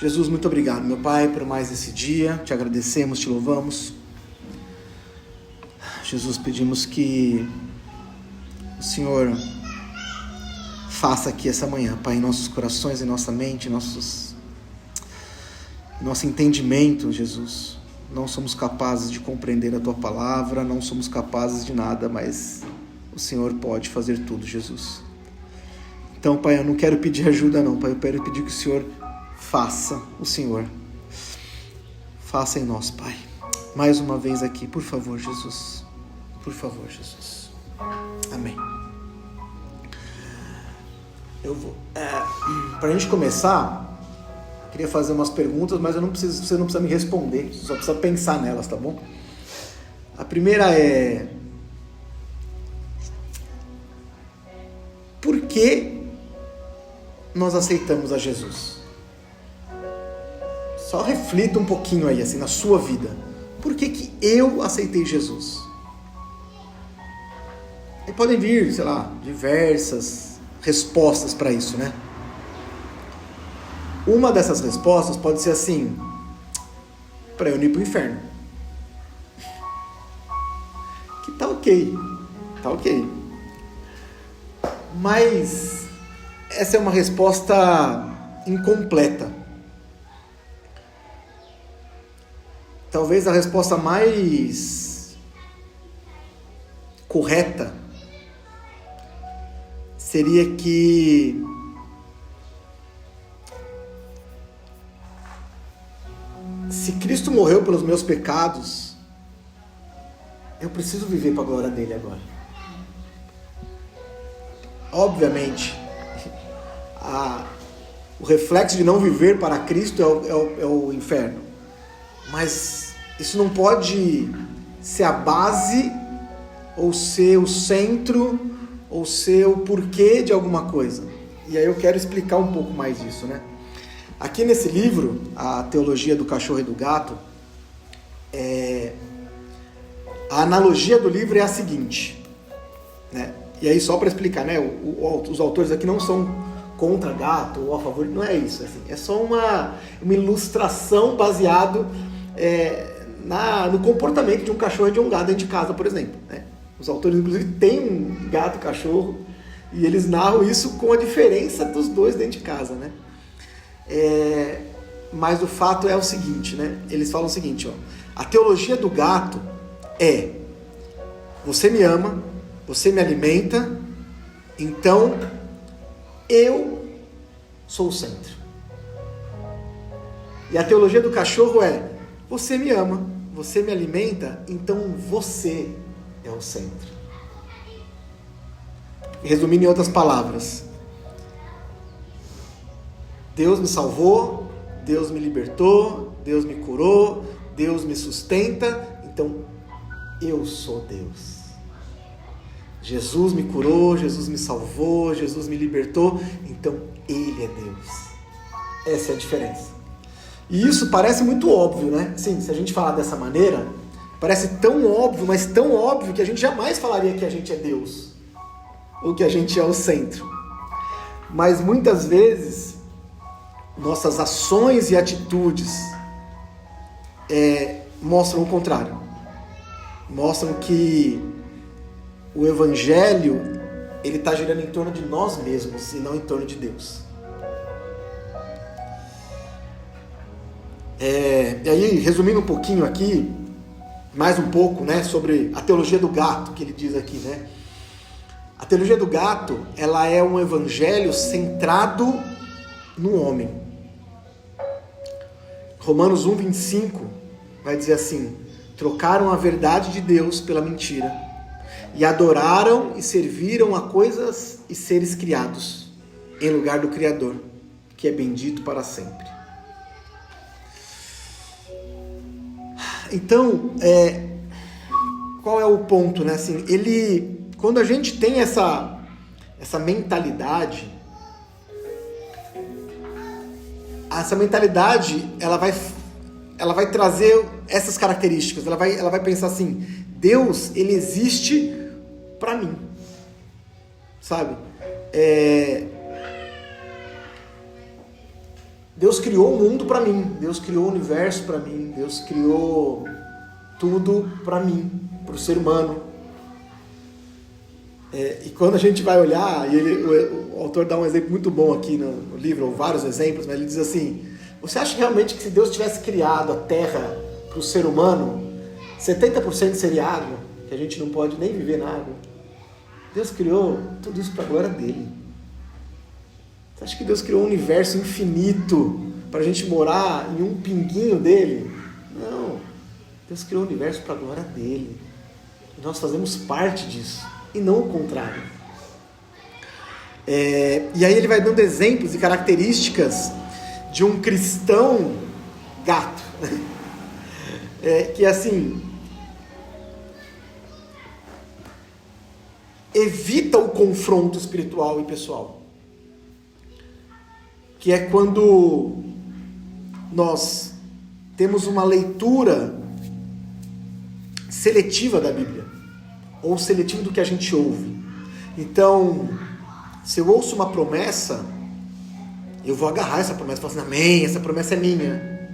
Jesus, muito obrigado, meu Pai, por mais esse dia. Te agradecemos, te louvamos. Jesus, pedimos que o Senhor faça aqui essa manhã, Pai, em nossos corações, em nossa mente, nosso entendimento, Jesus. Não somos capazes de compreender a Tua palavra, não somos capazes de nada, mas o Senhor pode fazer tudo, Jesus. Então, Pai, eu não quero pedir ajuda não, Pai, eu quero pedir que o Senhor faça, o Senhor. Faça em nós, Pai. Mais uma vez aqui, por favor, Jesus. Por favor, Jesus. Amém. Para a gente começar, eu queria fazer umas perguntas, mas você não precisa me responder, você só precisa pensar nelas, tá bom? A primeira é: por que nós aceitamos a Jesus? Só reflita um pouquinho aí, assim, na sua vida. Por que eu aceitei Jesus? E podem vir, sei lá, diversas respostas para isso, né? Uma dessas respostas pode ser assim: para eu não ir para o inferno. Que tá ok. Tá ok. Mas essa é uma resposta incompleta. Talvez a resposta mais correta seria que se Cristo morreu pelos meus pecados, eu preciso viver para a glória dele agora. Obviamente, o reflexo de não viver para Cristo é o inferno. Mas isso não pode ser a base, ou ser o centro, ou ser o porquê de alguma coisa. E aí eu quero explicar um pouco mais isso, né? Aqui nesse livro, A Teologia do Cachorro e do Gato, a analogia do livro é a seguinte, né? E aí só para explicar, né? Os autores aqui não são contra gato ou a favor, não é isso, assim, é só uma ilustração baseado no comportamento de um cachorro e de um gato dentro de casa, por exemplo, né? Os autores, inclusive, têm um gato e cachorro e eles narram isso com a diferença dos dois dentro de casa, né? Mas o fato é o seguinte, né? Eles falam o seguinte, ó: a teologia do gato é: você me ama, você me alimenta, então eu sou o centro. E a teologia do cachorro é: você me ama, você me alimenta, então você é o centro. Resumindo em outras palavras, Deus me salvou, Deus me libertou, Deus me curou, Deus me sustenta, então eu sou Deus. Jesus me curou, Jesus me salvou, Jesus me libertou, então Ele é Deus. Essa é a diferença. E isso parece muito óbvio, né? Sim, se a gente falar dessa maneira, parece tão óbvio, mas tão óbvio que a gente jamais falaria que a gente é Deus, ou que a gente é o centro. Mas muitas vezes, nossas ações e atitudes mostram o contrário. Mostram que o Evangelho, ele está girando em torno de nós mesmos e não em torno de Deus. E aí, resumindo um pouquinho aqui, mais um pouco, né, sobre a teologia do gato, que ele diz aqui, né? A teologia do gato, ela é um evangelho centrado no homem. Romanos 1:25 vai dizer assim: trocaram a verdade de Deus pela mentira, e adoraram e serviram a coisas e seres criados, em lugar do Criador, que é bendito para sempre. Então, qual é o ponto, né? Assim, quando a gente tem essa mentalidade, ela vai trazer essas características. Ela vai pensar assim: Deus, ele existe para mim, sabe? Deus criou o mundo para mim, Deus criou o universo para mim, Deus criou tudo para mim, para o ser humano. E quando a gente vai olhar, e o autor dá um exemplo muito bom aqui no livro, ou vários exemplos, mas ele diz assim: você acha realmente que se Deus tivesse criado a terra para o ser humano, 70% seria água, que a gente não pode nem viver na água? Deus criou tudo isso para a glória dele. Você acha que Deus criou um universo infinito para a gente morar em um pinguinho dele? Não. Deus criou o universo para a glória dele. E nós fazemos parte disso, e não o contrário. E aí ele vai dando exemplos e características de um cristão gato. Que assim, evita o confronto espiritual e pessoal. Que é quando nós temos uma leitura seletiva da Bíblia, ou seletiva do que a gente ouve. Então, se eu ouço uma promessa, eu vou agarrar essa promessa, falar assim: amém, essa promessa é minha.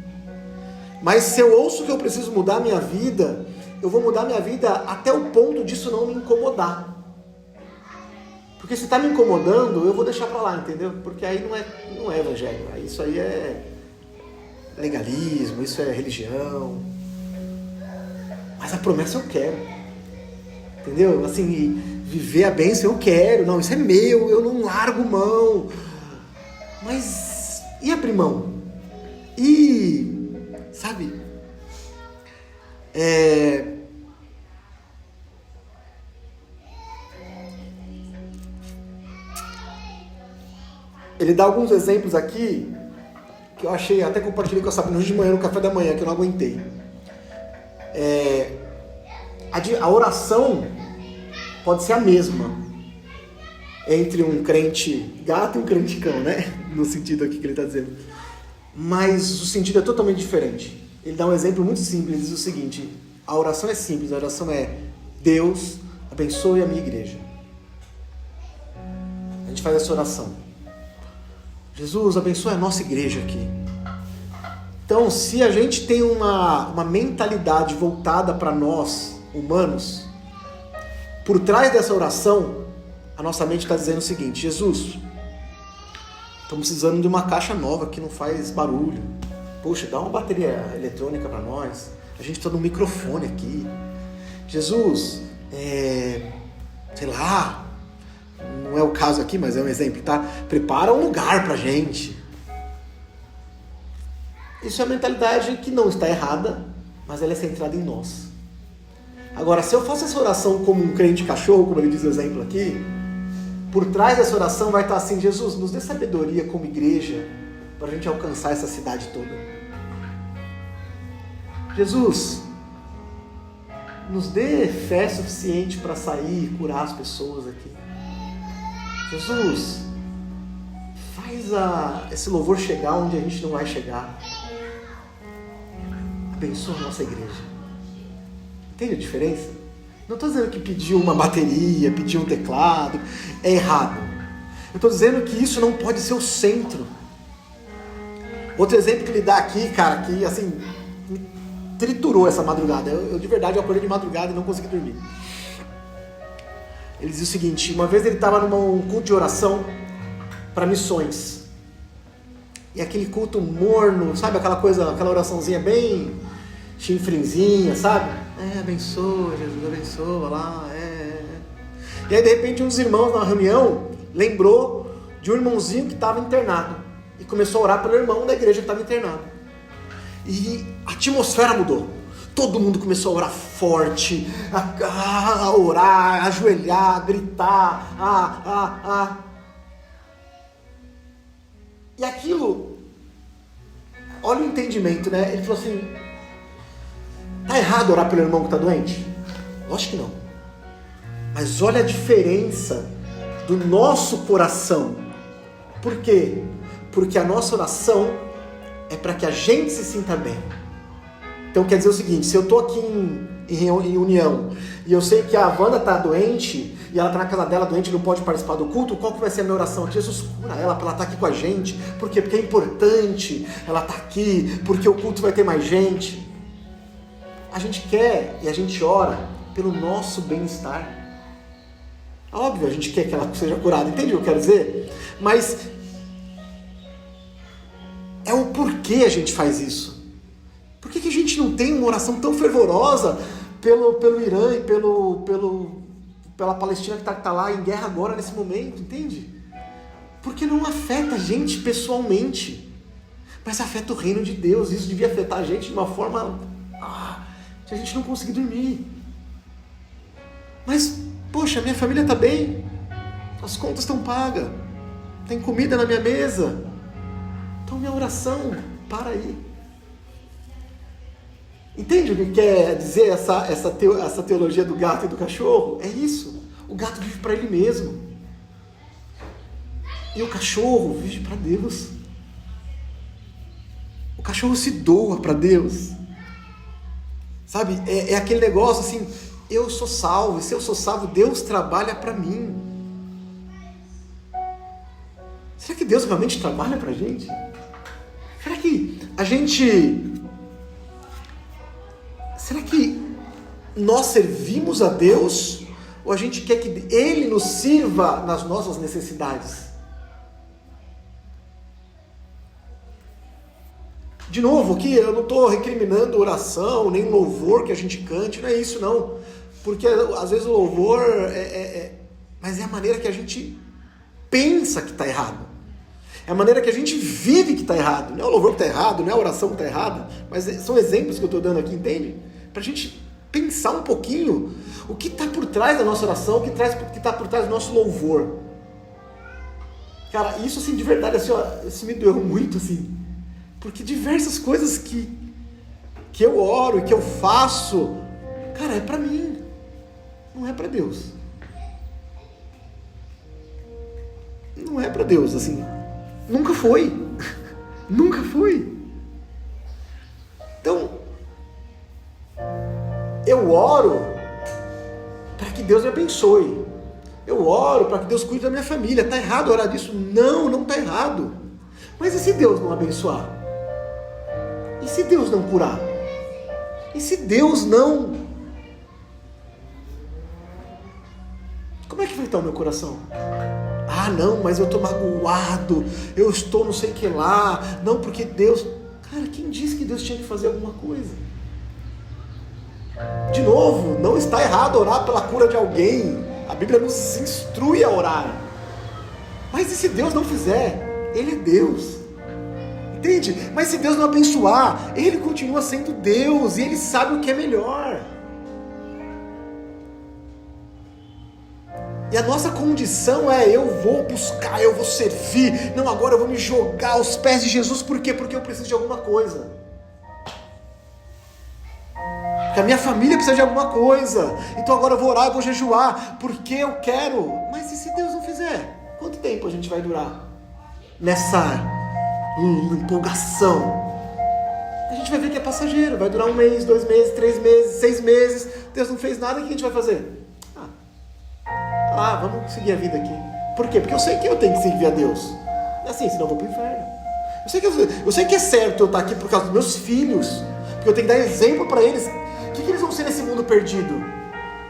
Mas se eu ouço que eu preciso mudar a minha vida, eu vou mudar a minha vida até o ponto disso não me incomodar. Porque se está me incomodando, eu vou deixar para lá, entendeu? Porque aí não é evangelho, isso aí é legalismo, isso é religião. Mas a promessa eu quero, entendeu? Assim, viver a bênção eu quero, não, isso é meu, eu não largo mão. Mas e abrir mão? E, sabe, ele dá alguns exemplos aqui que eu achei, até compartilhei com a Sabrina hoje de manhã no café da manhã, que eu não aguentei. A oração pode ser a mesma entre um crente gato e um crente cão, né? No sentido aqui que ele está dizendo. Mas o sentido é totalmente diferente. Ele dá um exemplo muito simples, ele diz o seguinte: a oração é simples, a oração é: Deus abençoe a minha igreja. A gente faz essa oração. Jesus, abençoe a nossa igreja aqui. Então, se a gente tem uma mentalidade voltada para nós, humanos, por trás dessa oração, a nossa mente está dizendo o seguinte: Jesus, estamos precisando de uma caixa nova que não faz barulho. Poxa, dá uma bateria eletrônica para nós. A gente está no microfone aqui. Jesus, sei lá, não é o caso aqui, mas é um exemplo, tá? Prepara um lugar pra gente. Isso é uma mentalidade que não está errada, mas ela é centrada em nós. Agora, se eu faço essa oração como um crente cachorro, como ele diz no exemplo aqui, por trás dessa oração vai estar assim: Jesus, nos dê sabedoria como igreja para a gente alcançar essa cidade toda. Jesus, nos dê fé suficiente para sair e curar as pessoas aqui. Jesus, faz esse louvor chegar onde a gente não vai chegar. Abençoa a nossa igreja. Entende a diferença? Não estou dizendo que pedir uma bateria, pedir um teclado é errado. Eu estou dizendo que isso não pode ser o centro. Outro exemplo que ele dá aqui, cara, que assim, me triturou essa madrugada. Eu de verdade acordei de madrugada e não consegui dormir. Ele diz o seguinte: uma vez ele estava num culto de oração para missões. E aquele culto morno, sabe, aquela oraçãozinha bem chinfrinzinha, sabe? Abençoa, Jesus, abençoa lá, E aí de repente um dos irmãos na reunião lembrou de um irmãozinho que estava internado e começou a orar pelo irmão da igreja que estava internado. E a atmosfera mudou. Todo mundo começou a orar forte, a orar, a ajoelhar, a gritar, E aquilo, olha o entendimento, né? Ele falou assim: tá errado orar pelo irmão que está doente? Lógico que não. Mas olha a diferença do nosso coração. Por quê? Porque a nossa oração é para que a gente se sinta bem. Então quer dizer o seguinte: se eu estou aqui em união, e eu sei que a Wanda está doente, e ela está na casa dela doente, não pode participar do culto, qual que vai ser a minha oração? Jesus, cura ela, para ela estar aqui com a gente. Por quê? Porque é importante ela estar aqui, porque o culto vai ter mais gente. A gente quer e a gente ora pelo nosso bem-estar. Óbvio, a gente quer que ela seja curada, entende o que eu quero dizer? Mas é o porquê a gente faz isso. Por que a gente não tem uma oração tão fervorosa pelo Irã e pela Palestina que está lá em guerra agora, nesse momento, entende? Porque não afeta a gente pessoalmente, mas afeta o reino de Deus. Isso devia afetar a gente de uma forma que a gente não conseguir dormir. Mas, poxa, minha família está bem, as contas estão pagas, tem comida na minha mesa, então minha oração para aí. Entende o que quer dizer essa teologia do gato e do cachorro? É isso. O gato vive para ele mesmo. E o cachorro vive para Deus. O cachorro se doa para Deus. Sabe? É aquele negócio assim, eu sou salvo, e se eu sou salvo, Deus trabalha para mim. Será que Deus realmente trabalha para a gente? Será que a gente... Será que nós servimos a Deus ou a gente quer que Ele nos sirva nas nossas necessidades? De novo, aqui eu não estou recriminando oração, nem louvor que a gente cante, não é isso não. Porque às vezes o louvor mas é a maneira que a gente pensa que está errado. É a maneira que a gente vive que está errado. Não é o louvor que está errado, não é a oração que está errada, mas são exemplos que eu estou dando aqui, entende? Para a gente pensar um pouquinho o que está por trás da nossa oração, o que está por trás do nosso louvor. Cara, isso assim, de verdade, assim, ó, isso me doeu muito, assim, porque diversas coisas que eu oro e que eu faço, cara, é para mim, não é para Deus. Não é para Deus, assim, nunca foi, nunca foi. Então, eu oro para que Deus me abençoe. Eu oro para que Deus cuide da minha família. Está errado orar disso? Não, não está errado. Mas e se Deus não abençoar? E se Deus não curar? E se Deus não... Como é que vai estar o meu coração? Ah, não, mas eu estou magoado. Eu estou não sei o que lá. Não, porque Deus... Cara, quem disse que Deus tinha que fazer alguma coisa? De novo, não está errado orar pela cura de alguém. A Bíblia nos instrui a orar. Mas e se Deus não fizer? Ele é Deus. Entende? Mas se Deus não abençoar, Ele continua sendo Deus e Ele sabe o que é melhor. E a nossa condição é: eu vou buscar, eu vou servir. Não, agora eu vou me jogar aos pés de Jesus. Por quê? Porque eu preciso de alguma coisa. Porque a minha família precisa de alguma coisa. Então agora eu vou orar, eu vou jejuar, porque eu quero. Mas e se Deus não fizer? Quanto tempo a gente vai durar nessa empolgação? A gente vai ver que é passageiro. Vai durar 1 mês, 2 meses, 3 meses, 6 meses. Deus não fez nada, o que a gente vai fazer? Vamos seguir a vida aqui. Por quê? Porque eu sei que eu tenho que servir a Deus. Assim, senão eu vou para o inferno. Eu sei que é certo eu estar aqui por causa dos meus filhos, porque eu tenho que dar exemplo para eles. O que eles vão ser nesse mundo perdido?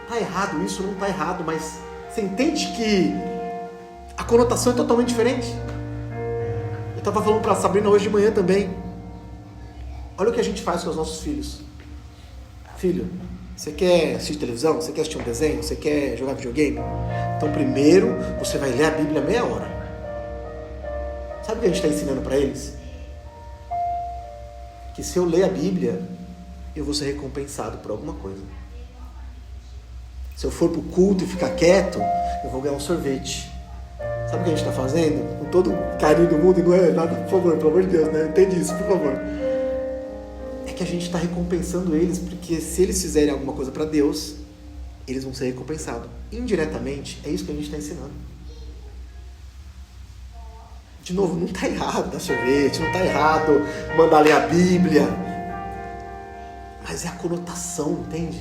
Está errado isso? Não está errado, mas você entende que a conotação é totalmente diferente? Eu estava falando para a Sabrina hoje de manhã também. Olha o que a gente faz com os nossos filhos. Filho, você quer assistir televisão? Você quer assistir um desenho? Você quer jogar videogame? Então primeiro você vai ler a Bíblia meia hora. Sabe o que a gente está ensinando para eles? Que se eu ler a Bíblia, eu vou ser recompensado por alguma coisa. Se eu for para o culto e ficar quieto, eu vou ganhar um sorvete. Sabe o que a gente está fazendo? Com todo o carinho do mundo, e não é nada, por favor, pelo amor de Deus, né? Entende isso, por favor. É que a gente está recompensando eles, porque se eles fizerem alguma coisa para Deus, eles vão ser recompensados. Indiretamente, é isso que a gente está ensinando. De novo, não está errado dar sorvete, não está errado mandar ler a Bíblia, mas é a conotação, entende?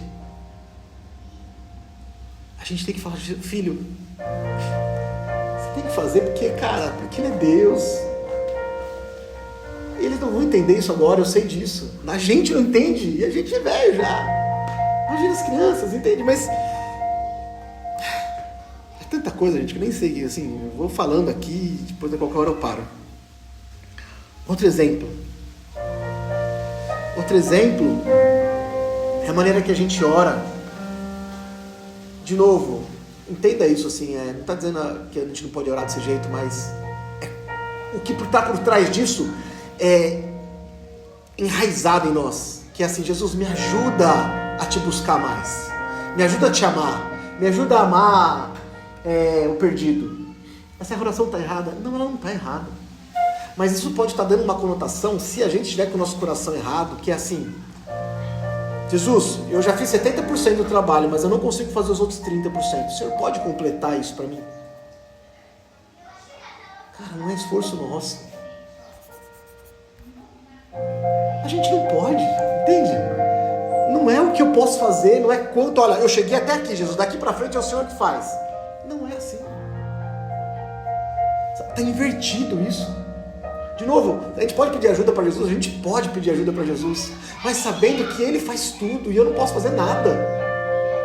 gente tem que falar, filho, você tem que fazer porque, cara, porque Ele é Deus. Eles não vão entender isso agora, eu sei disso. A gente não entende, e a gente é velho já. Imagina as crianças, entende? Mas é tanta coisa, gente, que eu nem sei, assim, eu vou falando aqui, depois a qualquer hora eu paro. Outro exemplo é a maneira que a gente ora. De novo, entenda isso assim, não está dizendo que a gente não pode orar desse jeito, mas o que está por trás disso é enraizado em nós, que é assim: Jesus, me ajuda a te buscar mais, me ajuda a te amar, me ajuda a amar o perdido. Essa oração está errada? Não, ela não está errada, mas isso pode estar dando uma conotação, se a gente estiver com o nosso coração errado, que é assim: Jesus, eu já fiz 70% do trabalho, mas eu não consigo fazer os outros 30%, o Senhor pode completar isso para mim? Cara, não é esforço nosso. A gente não pode, entende? Não é o que eu posso fazer, não é quanto, olha, eu cheguei até aqui, Jesus, daqui para frente é o Senhor que faz. Não é assim. Está invertido isso. De novo, a gente pode pedir ajuda para Jesus, a gente pode pedir ajuda para Jesus, mas sabendo que Ele faz tudo e eu não posso fazer nada.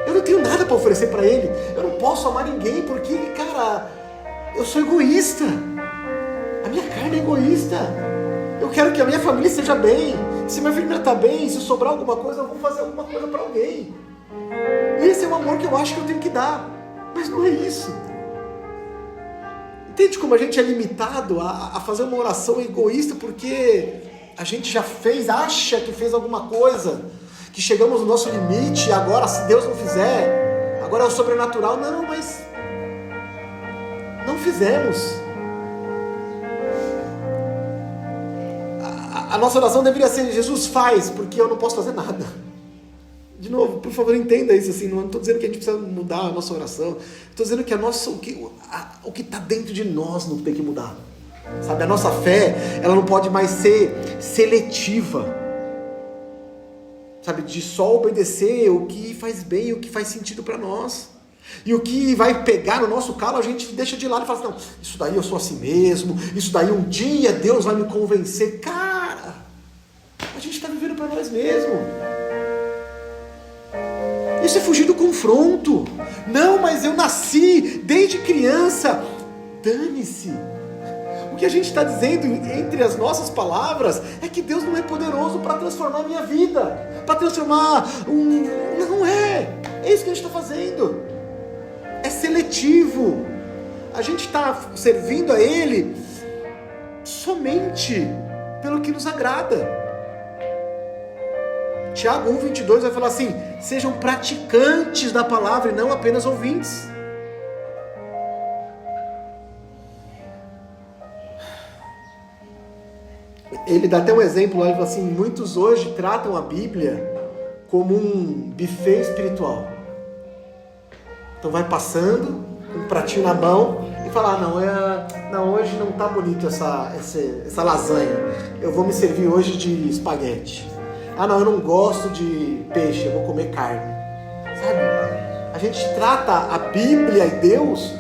Eu não tenho nada para oferecer para Ele. Eu não posso amar ninguém porque, cara, eu sou egoísta. A minha carne é egoísta. Eu quero que a minha família esteja bem. Se minha família está bem, se sobrar alguma coisa, eu vou fazer alguma coisa para alguém. Esse é o amor que eu acho que eu tenho que dar. Mas não é isso. Entende como a gente é limitado a fazer uma oração egoísta porque a gente já acha que fez alguma coisa, que chegamos no nosso limite, e agora, se Deus não fizer, agora é o sobrenatural. Não, mas não fizemos. A nossa oração deveria ser: Jesus, faz, porque eu não posso fazer nada. De novo, por favor, entenda isso assim. Não estou dizendo que a gente precisa mudar a nossa oração. Estou dizendo que o que está dentro de nós não tem que mudar. Sabe, a nossa fé, ela não pode mais ser seletiva. Sabe, de só obedecer o que faz bem, o que faz sentido para nós. E o que vai pegar no nosso calo, a gente deixa de lado e fala assim: não, isso daí eu sou assim mesmo, isso daí um dia Deus vai me convencer. Cara, a gente está vivendo para nós mesmos. Isso é fugir do confronto. Não, mas eu nasci desde criança. Dane-se. O que a gente está dizendo entre as nossas palavras é que Deus não é poderoso para transformar a minha vida, para transformar Não é. É isso que a gente está fazendo. É seletivo. A gente está servindo a Ele somente pelo que nos agrada. Tiago 1,22 vai falar assim: sejam praticantes da palavra e não apenas ouvintes. Ele dá até um exemplo lá, ele fala assim: muitos hoje tratam a Bíblia como um buffet espiritual. Então vai passando, um pratinho na mão, e fala: não, hoje não está bonito essa lasanha, eu vou me servir hoje de espaguete. Não, eu não gosto de peixe, eu vou comer carne. Sabe? A gente trata a Bíblia e Deus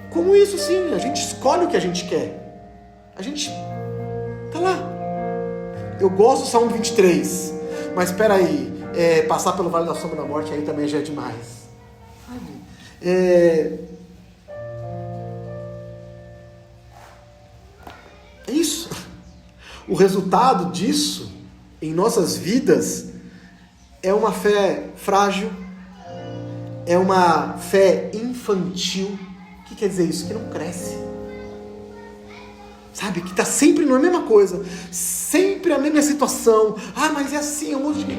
como isso sim, a gente escolhe o que a gente quer. A gente tá lá. Eu gosto do Salmo 23, mas espera aí, passar pelo vale da sombra da morte aí também já é demais. Sabe? É isso. O resultado disso em nossas vidas é uma fé frágil, é uma fé infantil. O que quer dizer isso? Que não cresce. Sabe? Que está sempre na mesma coisa, sempre a mesma situação. Mas é assim, um monte de...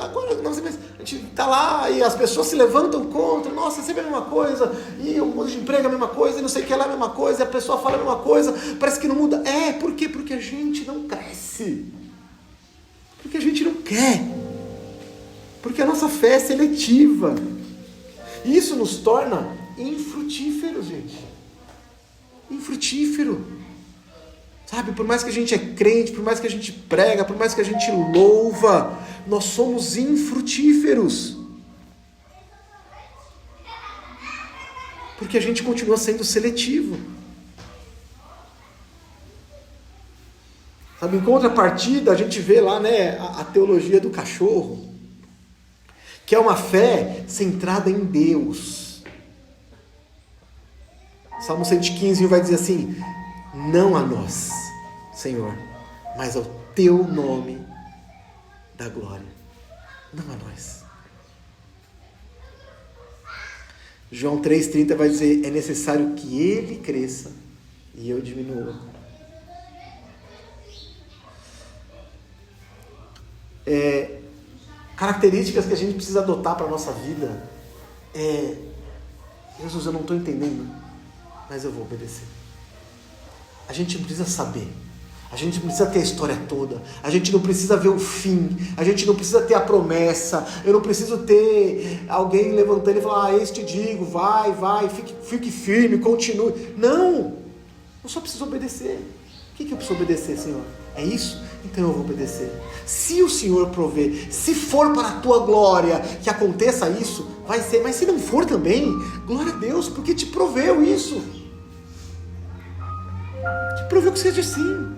agora não sei mais. A gente está lá e as pessoas se levantam contra. Nossa, é sempre a mesma coisa. E o mundo de emprego é a mesma coisa, e não sei o que lá é a mesma coisa, e a pessoa fala a mesma coisa, parece que não muda. Por quê? Porque a gente não cresce. Porque a gente não quer. Porque a nossa fé é seletiva. E isso nos torna infrutíferos, gente. Infrutífero. Sabe, por mais que a gente é crente, por mais que a gente prega, por mais que a gente louva, nós somos infrutíferos. Porque a gente continua sendo seletivo. Sabe, em contrapartida, a gente vê lá, né, a teologia do cachorro, que é uma fé centrada em Deus. Salmo 115 vai dizer assim: não a nós, Senhor, mas ao teu nome da glória. Não a nós. João 3,30 vai dizer: é necessário que ele cresça e eu diminua. Características que a gente precisa adotar para a nossa vida Jesus, eu não estou entendendo, mas eu vou obedecer. A gente não precisa saber, a gente não precisa ter a história toda, a gente não precisa ver o fim, a gente não precisa ter a promessa, eu não preciso ter alguém levantando e falar: eu te digo, vai, fique firme, continue. Não, eu só preciso obedecer. O que eu preciso obedecer, Senhor? É isso? Então eu vou obedecer. Se o Senhor prover, se for para a tua glória que aconteça isso, vai ser. Mas se não for também, glória a Deus, porque te proveu isso. Te proveu que seja assim.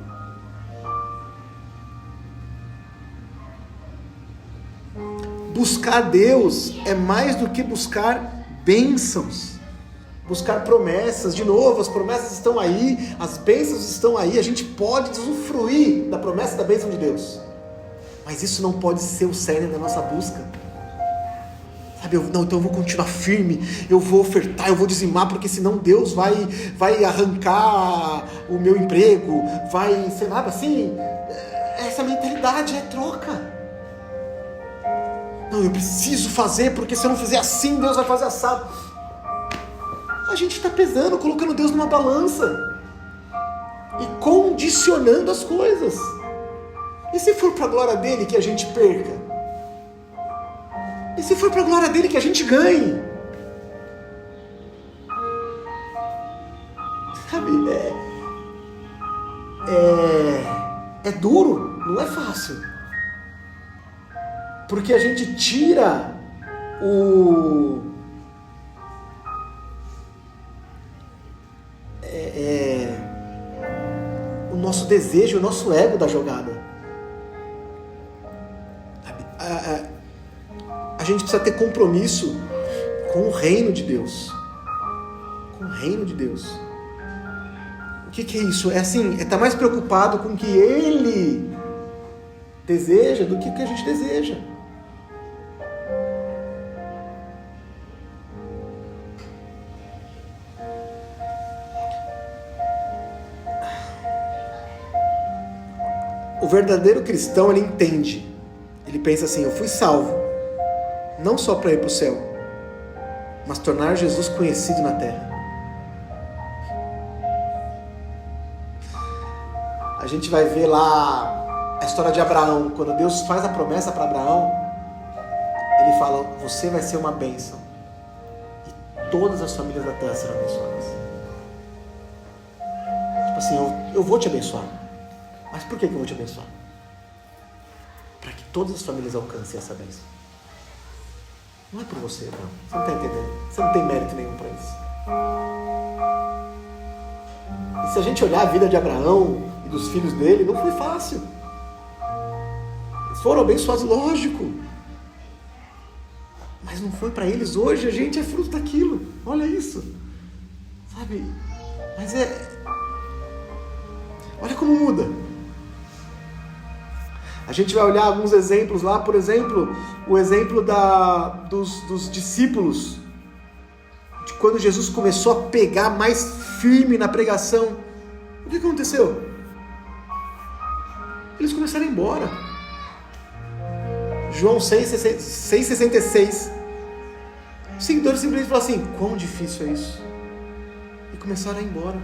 Buscar Deus é mais do que buscar bênçãos. Buscar promessas, de novo, as promessas estão aí, as bênçãos estão aí, a gente pode usufruir da promessa e da bênção de Deus, mas isso não pode ser o cerne da nossa busca, sabe? Então eu vou continuar firme, eu vou ofertar, eu vou dizimar, porque senão Deus vai arrancar o meu emprego, vai, sei lá, assim, essa mentalidade é troca. Não, eu preciso fazer, porque se eu não fizer assim, Deus vai fazer assado. A gente está pesando, colocando Deus numa balança e condicionando as coisas. E se for para a glória dele que a gente perca? E se for para a glória dele que a gente ganhe? Sabe, é duro, não é fácil. Porque a gente tira o nosso desejo, o nosso ego da jogada. A gente precisa ter compromisso com o reino de Deus. Com o reino de Deus. O que é isso? É assim, estar mais preocupado com o que Ele deseja do que o que a gente deseja. O verdadeiro cristão, ele entende, ele pensa assim: eu fui salvo, não só para ir para o céu, mas tornar Jesus conhecido na terra. A gente vai ver lá a história de Abraão. Quando Deus faz a promessa para Abraão, ele fala: você vai ser uma bênção e todas as famílias da terra serão abençoadas. Tipo assim, eu vou te abençoar. Mas por que eu vou te abençoar? Para que todas as famílias alcancem essa bênção. Não é por você, não. Você não está entendendo. Você não tem mérito nenhum para isso. E se a gente olhar a vida de Abraão e dos filhos dele, não foi fácil. Eles foram abençoados, lógico. Mas não foi para eles. Hoje a gente é fruto daquilo. Olha isso. Sabe? Mas olha como muda. A gente vai olhar alguns exemplos lá, por exemplo, o exemplo dos discípulos, de quando Jesus começou a pegar mais firme na pregação. O que aconteceu? Eles começaram a ir embora. João 6,66. Os seguidores simplesmente falaram assim: quão difícil é isso? E começaram a ir embora.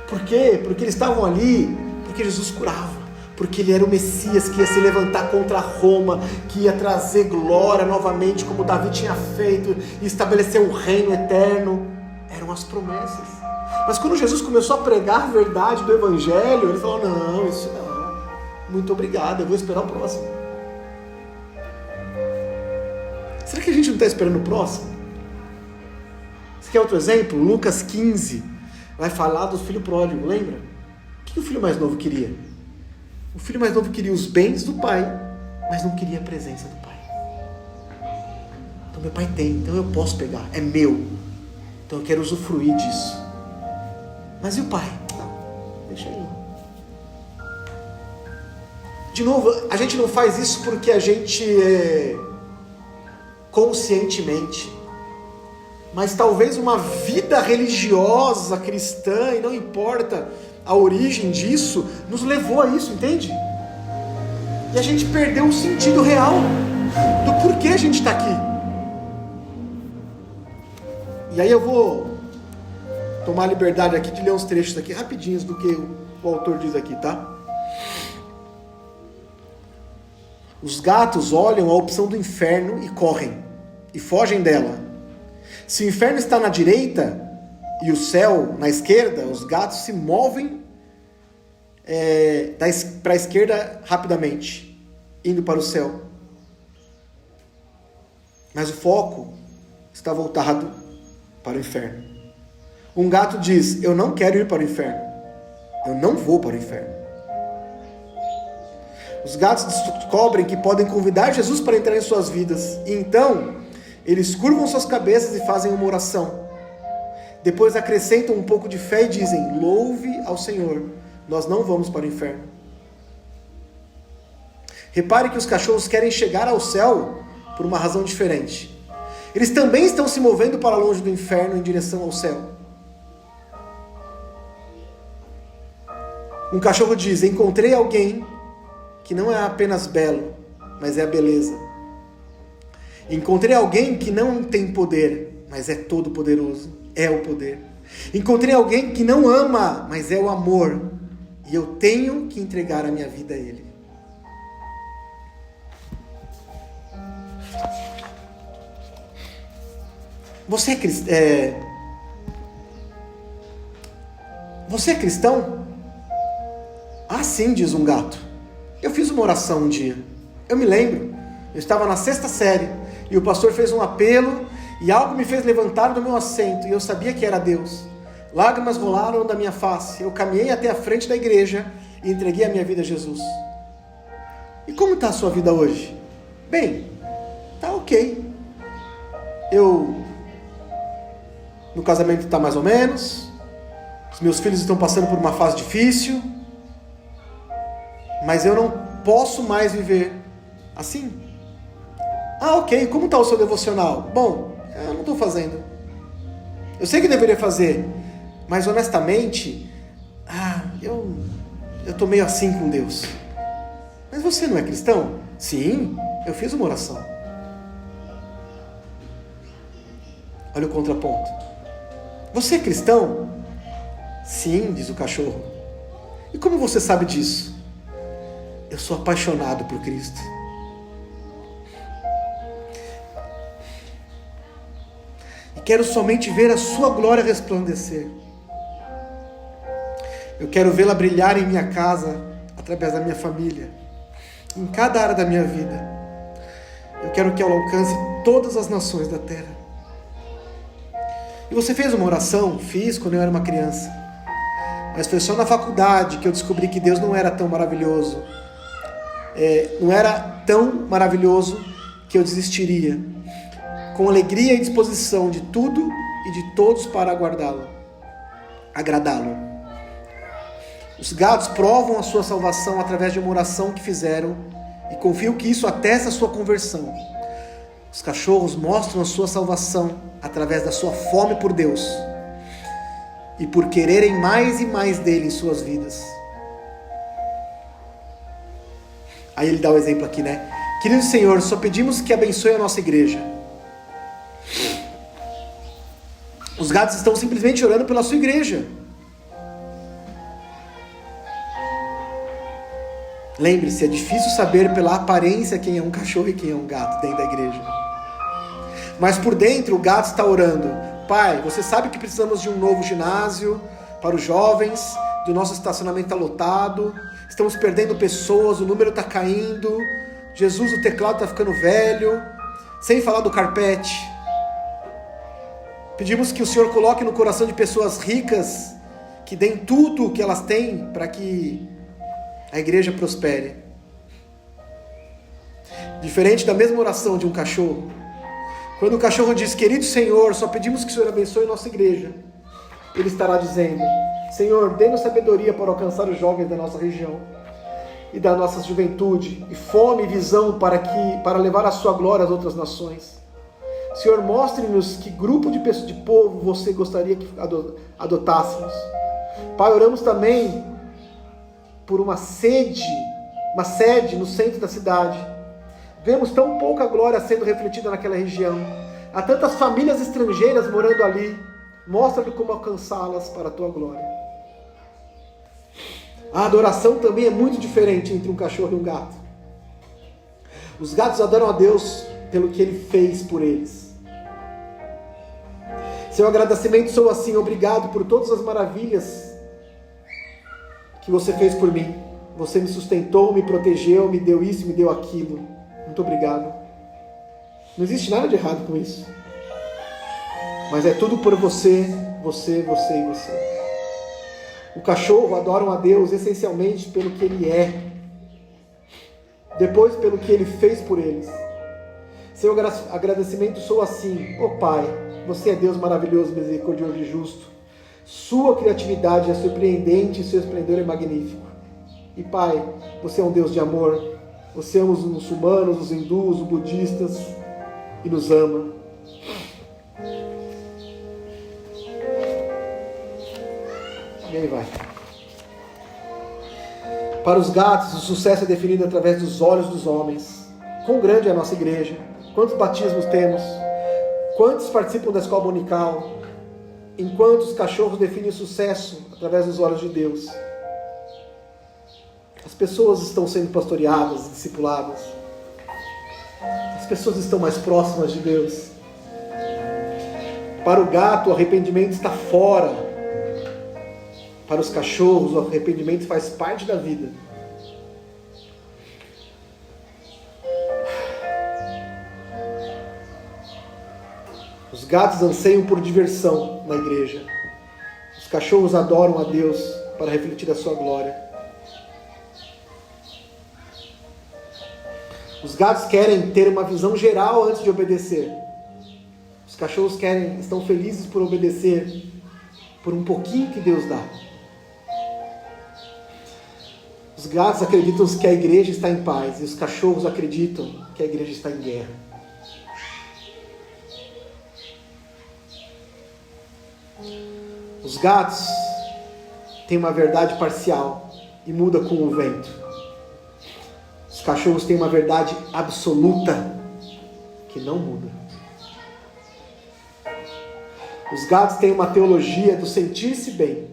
Por quê? Porque eles estavam ali, porque Jesus curava. Porque ele era o Messias que ia se levantar contra Roma, que ia trazer glória novamente, como Davi tinha feito, e estabelecer um reino eterno. Eram as promessas. Mas quando Jesus começou a pregar a verdade do Evangelho, ele falou: não, isso não, muito obrigado, eu vou esperar o próximo. Será que a gente não está esperando o próximo? quer outro exemplo? Lucas 15 vai falar do filho pródigo, lembra? O que o filho mais novo queria? O filho mais novo queria os bens do pai, mas não queria a presença do pai. Então meu pai tem, então eu posso pegar, é meu. Então eu quero usufruir disso. Mas e o pai? Não, deixa ele lá. De novo, a gente não faz isso porque a gente conscientemente, mas talvez uma vida religiosa, cristã, e não importa a origem disso, nos levou a isso, entende? E a gente perdeu o sentido real do porquê a gente está aqui. E aí eu vou tomar a liberdade aqui de ler uns trechos aqui rapidinhos do que o autor diz aqui, tá? Os gatos olham a opção do inferno e correm, e fogem dela. Se o inferno está na direita e o céu na esquerda, os gatos se movem para a esquerda rapidamente, indo para o céu. Mas o foco está voltado para o inferno. Um gato diz: eu não quero ir para o inferno, eu não vou para o inferno. Os gatos descobrem que podem convidar Jesus para entrar em suas vidas. E então, eles curvam suas cabeças e fazem uma oração. Depois acrescentam um pouco de fé e dizem: louve ao Senhor, nós não vamos para o inferno. Repare que os cachorros querem chegar ao céu por uma razão diferente. Eles também estão se movendo para longe do inferno em direção ao céu. Um cachorro diz: encontrei alguém que não é apenas belo, mas é a beleza. Encontrei alguém que não tem poder, mas é todo poderoso, é o poder. Encontrei alguém que não ama, mas é o amor, e eu tenho que entregar a minha vida a ele. Você é cristão? Ah, sim, diz um gato. Eu fiz uma oração um dia. Eu me lembro. Eu estava na 6ª série e o pastor fez um apelo e algo me fez levantar do meu assento e eu sabia que era Deus. Lágrimas rolaram da minha face. Eu caminhei até a frente da igreja e entreguei a minha vida a Jesus. E como está a sua vida hoje? Bem, está ok. No casamento está mais ou menos. Os meus filhos estão passando por uma fase difícil. Mas eu não posso mais viver assim. Ah, ok. Como está o seu devocional? Bom, eu não estou fazendo. Eu sei que deveria fazer. Mas honestamente, eu estou meio assim com Deus. Mas você não é cristão? Sim, eu fiz uma oração. Olha o contraponto. Você é cristão? Sim, diz o cachorro. E como você sabe disso? Eu sou apaixonado por Cristo. E quero somente ver a sua glória resplandecer. Eu quero vê-la brilhar em minha casa, através da minha família, em cada área da minha vida. Eu quero que ela alcance todas as nações da terra. E você fez uma oração? Fiz quando eu era uma criança. Mas foi só na faculdade que eu descobri que Deus não era tão maravilhoso. Não era tão maravilhoso que eu desistiria. Com alegria e disposição de tudo e de todos para agradá-lo. Os gatos provam a sua salvação através de uma oração que fizeram e confio que isso atesta a sua conversão. Os cachorros mostram a sua salvação através da sua fome por Deus e por quererem mais e mais dele em suas vidas. Aí ele dá o exemplo aqui, né? Querido Senhor, só pedimos que abençoe a nossa igreja. Os gatos estão simplesmente orando pela sua igreja. Lembre-se, é difícil saber pela aparência quem é um cachorro e quem é um gato dentro da igreja. Mas por dentro o gato está orando: Pai, você sabe que precisamos de um novo ginásio para os jovens, do nosso estacionamento está lotado, estamos perdendo pessoas, o número está caindo, Jesus, o teclado está ficando velho, sem falar do carpete. Pedimos que o Senhor coloque no coração de pessoas ricas, que deem tudo o que elas têm para que a igreja prospere. Diferente da mesma oração de um cachorro. Quando o cachorro diz, querido Senhor, só pedimos que o Senhor abençoe nossa igreja, ele estará dizendo, Senhor, dê-nos sabedoria para alcançar os jovens da nossa região e da nossa juventude, e fome e visão para levar a sua glória às outras nações. Senhor, mostre-nos que grupo de povo você gostaria que adotássemos. Pai, oramos também por uma sede no centro da cidade. Vemos tão pouca glória sendo refletida naquela região. Há tantas famílias estrangeiras morando ali. Mostra-me como alcançá-las para a tua glória. A adoração também é muito diferente entre um cachorro e um gato. Os gatos adoram a Deus pelo que Ele fez por eles. Seu agradecimento soa assim, obrigado por todas as maravilhas que você fez por mim. Você me sustentou, me protegeu, me deu isso, me deu aquilo. Muito obrigado. Não existe nada de errado com isso. Mas é tudo por você, você e você. O cachorro adoram a Deus essencialmente pelo que Ele é. Depois pelo que Ele fez por eles. Seu agradecimento soa assim, Pai, você é Deus maravilhoso, misericordioso e justo. Sua criatividade é surpreendente e seu esplendor é magnífico. E Pai, você é um Deus de amor. Você ama os muçulmanos, os hindus, os budistas e nos ama. E aí vai. Para os gatos, o sucesso é definido através dos olhos dos homens. Quão grande é a nossa igreja? Quantos batismos temos? Quantos participam da escola dominical? Enquanto os cachorros definem o sucesso através dos olhos de Deus. As pessoas estão sendo pastoreadas, discipuladas. As pessoas estão mais próximas de Deus. Para o gato, o arrependimento está fora. Para os cachorros, o arrependimento faz parte da vida. Os gatos anseiam por diversão na igreja. Os cachorros adoram a Deus para refletir a sua glória. Os gatos querem ter uma visão geral antes de obedecer. Os cachorros estão felizes por obedecer por um pouquinho que Deus dá. Os gatos acreditam que a igreja está em paz e os cachorros acreditam que a igreja está em guerra. Os gatos têm uma verdade parcial e muda com o vento. Os cachorros têm uma verdade absoluta que não muda. Os gatos têm uma teologia do sentir-se bem.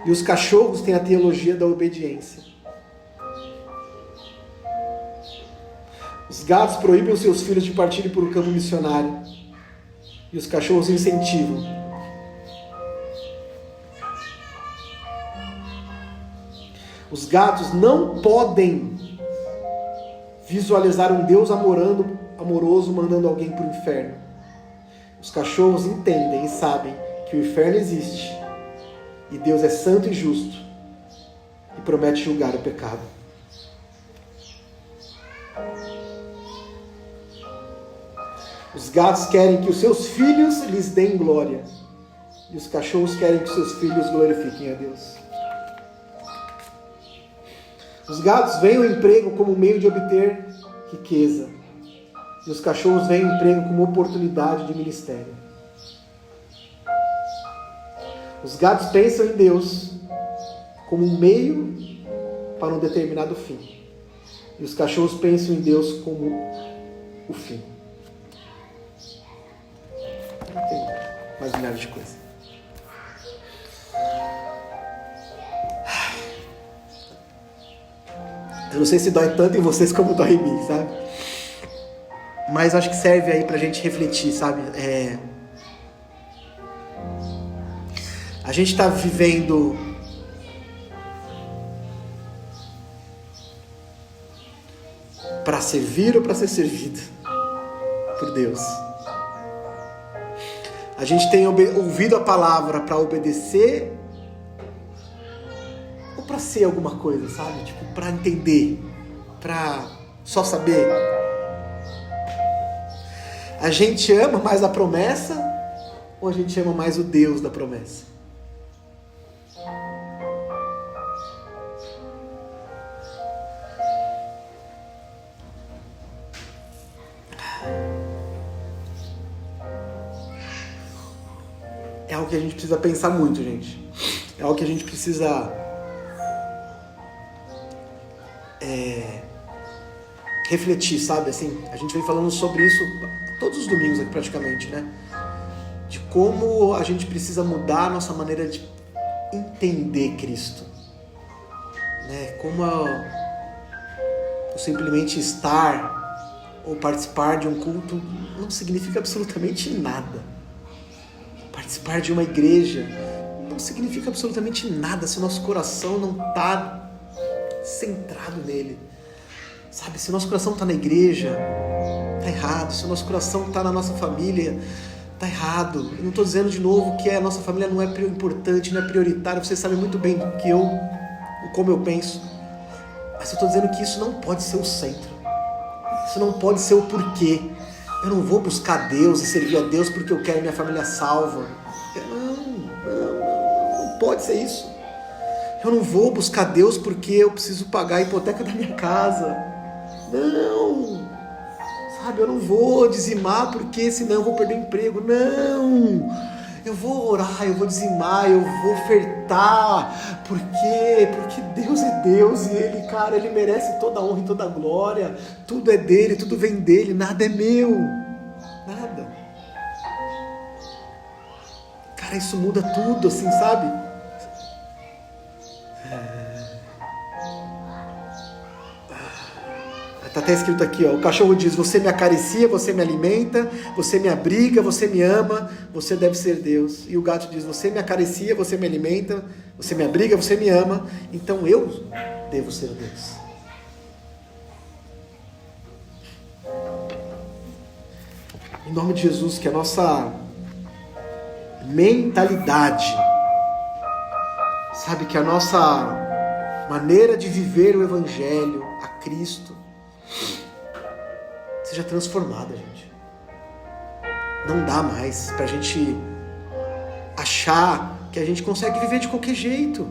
E os cachorros têm a teologia da obediência. Os gatos proíbem os seus filhos de partirem por um campo missionário. E os cachorros incentivam. Os gatos não podem visualizar um Deus amoroso mandando alguém para o inferno. Os cachorros entendem e sabem que o inferno existe. E Deus é santo e justo e promete julgar o pecado. Os gatos querem que os seus filhos lhes deem glória. E os cachorros querem que os seus filhos glorifiquem a Deus. Os gatos veem o emprego como meio de obter riqueza. E os cachorros veem o emprego como oportunidade de ministério. Os gatos pensam em Deus como um meio para um determinado fim. E os cachorros pensam em Deus como o fim. Tem mais milhares de coisas. Eu não sei se dói tanto em vocês como dói em mim, sabe? Mas acho que serve aí pra gente refletir, sabe? A gente está vivendo para servir ou para ser servido por Deus? A gente tem ouvido a palavra para obedecer ou para ser alguma coisa, sabe? Tipo, para entender, para só saber. A gente ama mais a promessa ou a gente ama mais o Deus da promessa? É algo que a gente precisa pensar muito, gente. É algo que a gente precisa refletir, sabe? Assim, a gente vem falando sobre isso todos os domingos aqui praticamente, né? De como a gente precisa mudar a nossa maneira de entender Cristo, né? Como simplesmente estar ou participar de um culto não significa absolutamente nada. Participar de uma igreja não significa absolutamente nada se o nosso coração não está centrado nele. Sabe, se o nosso coração está na igreja, está errado. Se o nosso coração está na nossa família, está errado. Eu não estou dizendo de novo que a nossa família não é importante, não é prioritária. Vocês sabem muito bem como eu penso. Mas eu estou dizendo que isso não pode ser o centro. Isso não pode ser o porquê. Eu não vou buscar Deus e servir a Deus porque eu quero minha família salva. Não pode ser isso. Eu não vou buscar Deus porque eu preciso pagar a hipoteca da minha casa. Não. Sabe, eu não vou dizimar porque senão eu vou perder o emprego. Não. Eu vou orar, eu vou dizimar, eu vou ofertar. Por quê? Porque Deus é Deus e Ele, cara, Ele merece toda a honra e toda a glória. Tudo é dele, tudo vem dele, nada é meu. Nada. Cara, isso muda tudo, assim, sabe? Está até escrito aqui, ó, o cachorro diz: você me acaricia, você me alimenta, você me abriga, você me ama, você deve ser Deus. E o gato diz: você me acaricia, você me alimenta, você me abriga, você me ama, então eu devo ser Deus. Em nome de Jesus, que a nossa mentalidade, sabe, que a nossa maneira de viver o Evangelho, a Cristo, seja transformada, gente. Não dá mais pra gente achar que a gente consegue viver de qualquer jeito,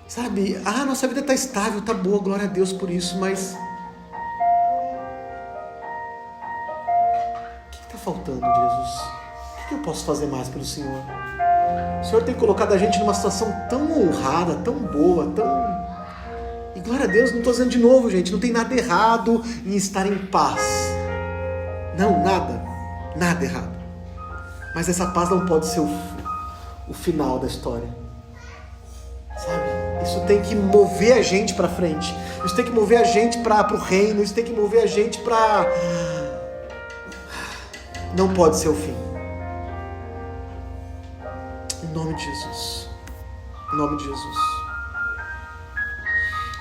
sabe? Nossa vida tá estável, tá boa, glória a Deus por isso, mas o que tá faltando, Jesus? O que eu posso fazer mais pelo Senhor? O Senhor tem colocado a gente numa situação tão honrada, tão boa, tão... E glória a Deus, não estou dizendo de novo, gente, não tem nada errado em estar em paz. Não, nada errado. Mas essa paz não pode ser o final da história. Sabe? Isso tem que mover a gente para frente. Isso tem que mover a gente para o reino. Isso tem que mover a gente para... Não pode ser o fim. Em nome de Jesus. Em nome de Jesus.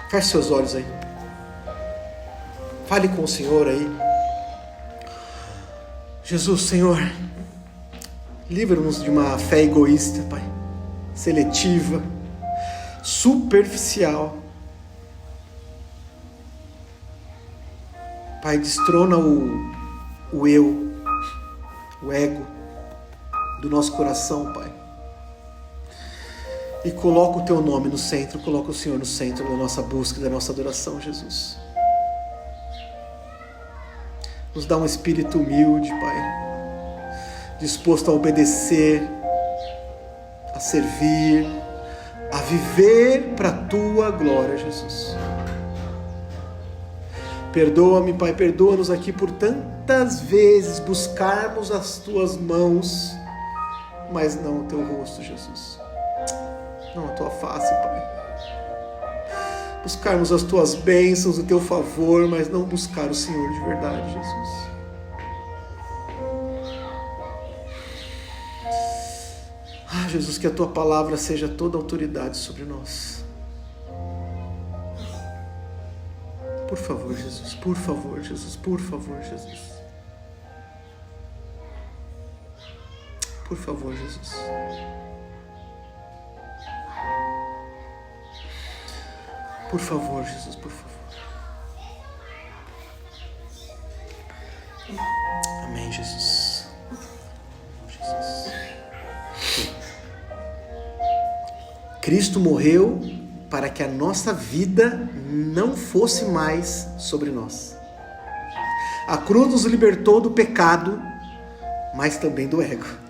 Feche seus olhos aí. Fale com o Senhor aí. Jesus, Senhor, livra-nos de uma fé egoísta, Pai, seletiva, superficial. Pai, destrona o eu, o ego do nosso coração, Pai. E coloca o Teu nome no centro, coloca o Senhor no centro da nossa busca, da nossa adoração, Jesus. Nos dá um espírito humilde, Pai, disposto a obedecer, a servir, a viver para a Tua glória, Jesus. Perdoa-me, Pai, perdoa-nos aqui por tantas vezes buscarmos as Tuas mãos, mas não o Teu rosto, Jesus. Não a Tua face, Pai. Buscarmos as Tuas bênçãos, o Teu favor, mas não buscar o Senhor de verdade, Jesus. Jesus, que a Tua palavra seja toda autoridade sobre nós. Por favor, Jesus, por favor, Jesus, por favor, Jesus. Por favor, Jesus. Por favor, Jesus, por favor. Amém, Jesus. Jesus. Cristo morreu para que a nossa vida não fosse mais sobre nós. A cruz nos libertou do pecado, mas também do ego.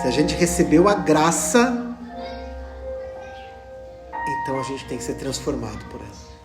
Se a gente recebeu a graça, então a gente tem que ser transformado por ela.